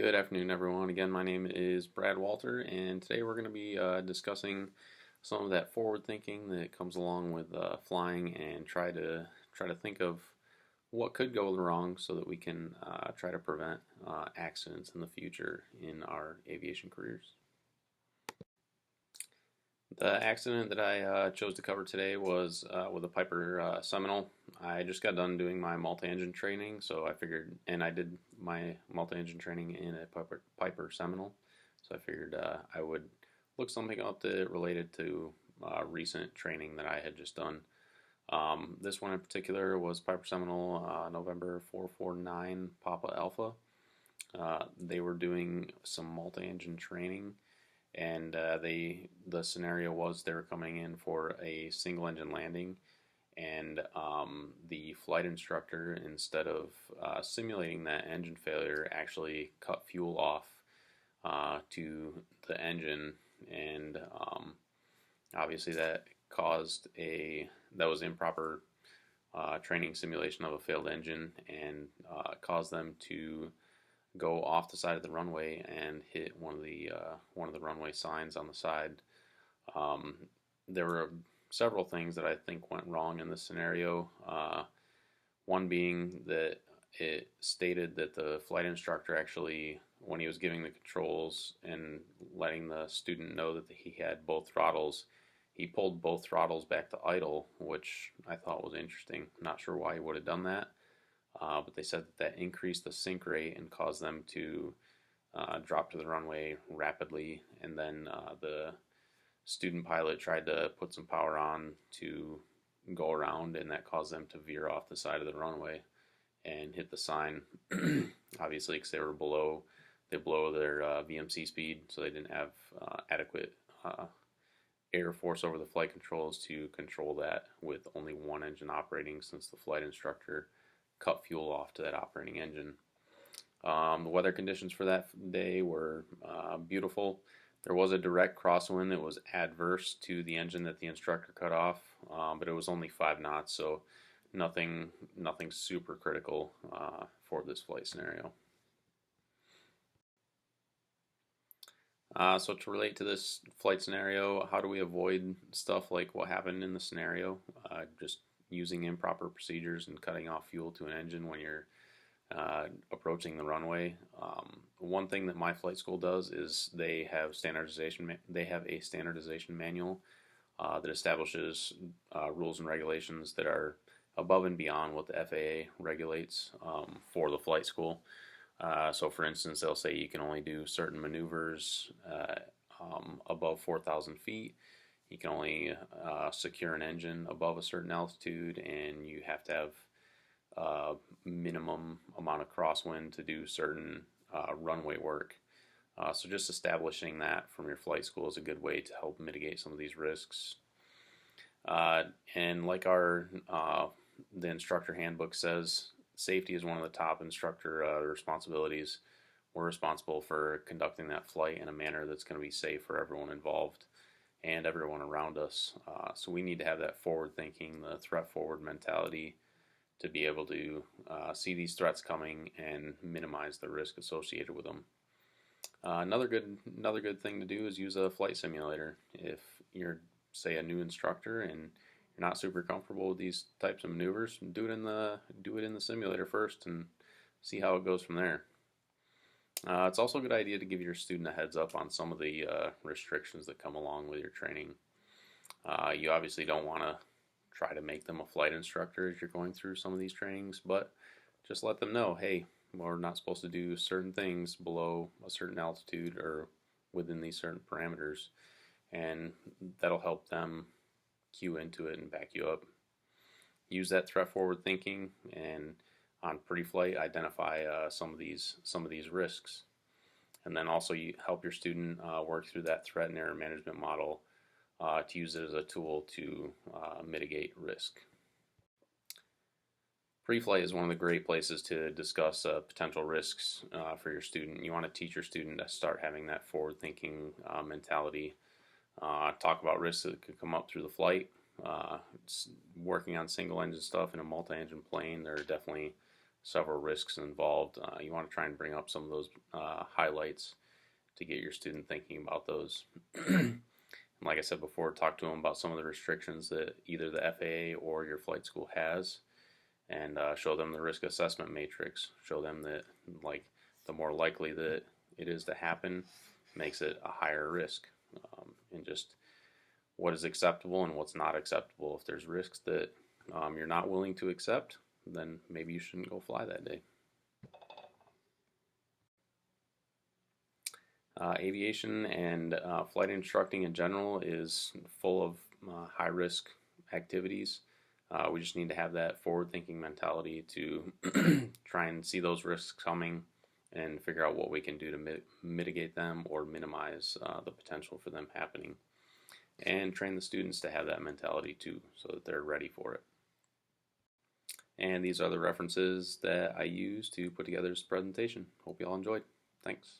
Good afternoon, everyone. Again, my name is Brad Walter, and today we're going to be discussing some of that forward thinking that comes along with flying, and try to think of what could go wrong so that we can try to prevent accidents in the future in our aviation careers. The accident that I chose to cover today was with a Piper Seminole. I just got done doing my multi-engine training, so I figured, and I did my multi-engine training in a Piper Seminole, so I figured I would look something up that related to recent training that I had just done. This one in particular was Piper Seminole November 449 Papa Alpha. They were doing some multi-engine training, and the scenario was they were coming in for a single engine landing, and the flight instructor, instead of simulating that engine failure, actually cut fuel off to the engine, and obviously that was improper training simulation of a failed engine, and caused them to go off the side of the runway and hit one of the runway signs on the side. There were several things that I think went wrong in this scenario. One being that it stated that the flight instructor actually, when he was giving the controls and letting the student know that he had both throttles, he pulled both throttles back to idle, which I thought was interesting. Not sure why he would have done that. But they said that increased the sink rate and caused them to drop to the runway rapidly, and then the student pilot tried to put some power on to go around, and that caused them to veer off the side of the runway and hit the sign. Obviously, because they were below their VMC speed, so they didn't have adequate air force over the flight controls to control that with only one engine operating, since the flight instructor cut fuel off to that operating engine. The weather conditions for that day were beautiful. There was a direct crosswind that was adverse to the engine that the instructor cut off, but it was only 5 knots, so nothing super critical for this flight scenario. So to relate to this flight scenario, how do we avoid stuff like what happened in the scenario? Just using improper procedures and cutting off fuel to an engine when you're approaching the runway. One thing that my flight school does is they have a standardization manual that establishes rules and regulations that are above and beyond what the FAA regulates for the flight school. So for instance, they'll say you can only do certain maneuvers above 4,000 feet. You can only secure an engine above a certain altitude, and you have to have a minimum amount of crosswind to do certain runway work. So just establishing that from your flight school is a good way to help mitigate some of these risks. And like the instructor handbook says, safety is one of the top instructor responsibilities. We're responsible for conducting that flight in a manner that's going to be safe for everyone involved and everyone around us. So we need to have that forward thinking, the threat forward mentality, to be able to see these threats coming and minimize the risk associated with them. Another good thing to do is use a flight simulator. If you're, say, a new instructor and you're not super comfortable with these types of maneuvers, do it in the simulator first and see how it goes from there. It's also a good idea to give your student a heads up on some of the restrictions that come along with your training. You obviously don't want to try to make them a flight instructor as you're going through some of these trainings, but just let them know, hey, we're not supposed to do certain things below a certain altitude or within these certain parameters, and that'll help them cue into it and back you up. Use that threat forward thinking, and on pre-flight identify some of these risks, and then also you help your student work through that threat and error management model to use it as a tool to mitigate risk. Pre-flight is one of the great places to discuss potential risks for your student. You want to teach your student to start having that forward-thinking mentality. Talk about risks that could come up through the flight. Working on single-engine stuff in a multi-engine plane, there are definitely several risks involved. You want to try and bring up some of those highlights to get your student thinking about those. Like I said before, talk to them about some of the restrictions that either the FAA or your flight school has, and show them the risk assessment matrix. Show them that, like, the more likely that it is to happen makes it a higher risk, and just what is acceptable and what's not acceptable. If there's risks that you're not willing to accept, then maybe you shouldn't go fly that day. Aviation and flight instructing in general is full of high-risk activities. We just need to have that forward-thinking mentality to try and see those risks coming and figure out what we can do to mitigate them or minimize the potential for them happening. And train the students to have that mentality too, so that they're ready for it. And these are the references that I use to put together this presentation. Hope you all enjoyed. Thanks.